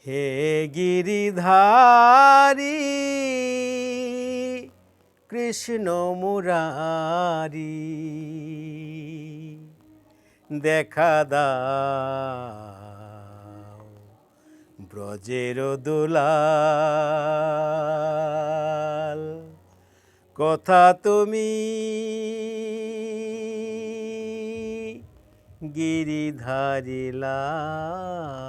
হে গিরিধারী কৃষ্ণ মুরারি দেখা দাও ব্রজের দুলাল কথা তুমি গিরিধারী লাল।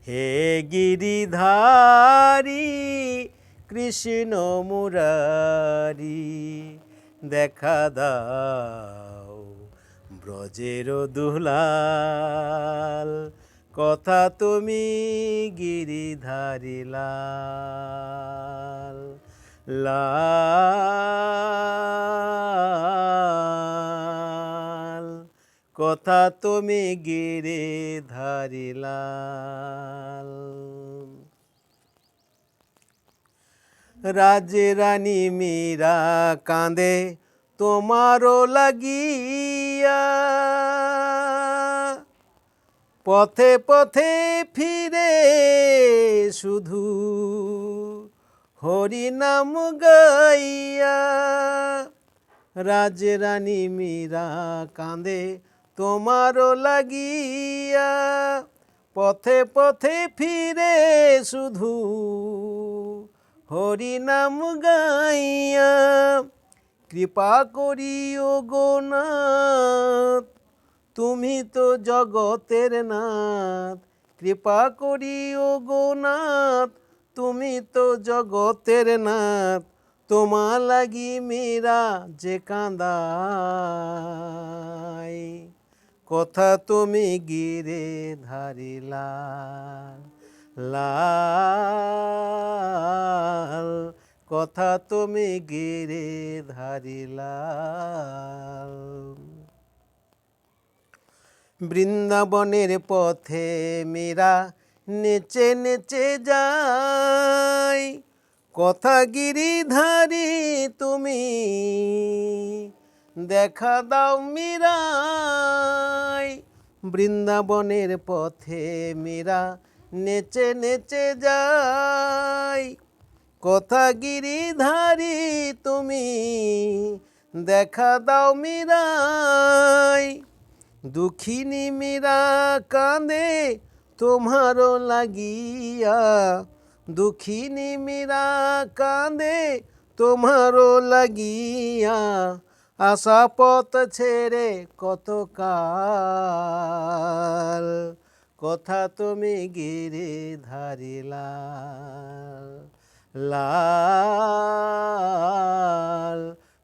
হে গিরিধারী কৃষ্ণ মুরারি দেখা দাও ব্রজের দুলাল কথা তুমি গিরিধারী লাল লাল কথা তুমি গিরিধারী লাল। রাজে রানী মীরা কাঁদে তোমারও লাগিয়া, পথে পথে ফিরে শুধু হরি নাম গাইয়া। রাজে রানী মীরা কাঁদে তোমারও লাগিয়া, পথে পথে ফিরে শুধু হরি নাম গাইয়া। কৃপা করিও গো নাথ তুমি তো জগতের নাথ, কৃপা করিও গো নাথ তুমি তো জগতের নাথ। তোমা লাগি মীরা যে কাঁদাই কথা তুমি গিরিধারী লাল লাল কথা তুমি গিরিধারী লাল। বৃন্দাবনের পথে মীরা নেচে নেচে যায় কথা গিরিধারী তুমি দেখা দাও মীরায়। বৃন্দাবনের পথে মীরা নেচে নেচে যায় কথা গিরিধারী তুমি দেখা দাও মীরায়। দুঃখিনী মীরা কাঁদে তোমারও লাগিয়া, দুঃখিনী মীরা কাঁদে তোমারও লাগিয়া। আশা পথ ছেড়ে কত কাল কথা তুমি গিরিধারী লাল লাল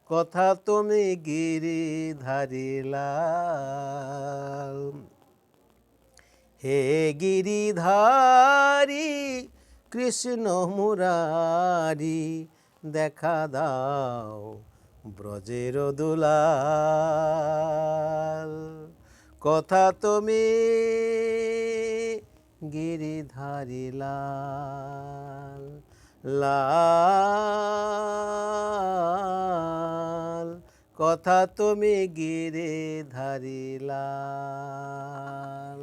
কথা তুমি গিরিধারী লাল। হে গিরিধারী কৃষ্ণ মুরারি দেখা দাও ব্রজের দুলাল কথা তুমি গিরিধারী লাল লাল কথা তুমি গিরিধারী লাল।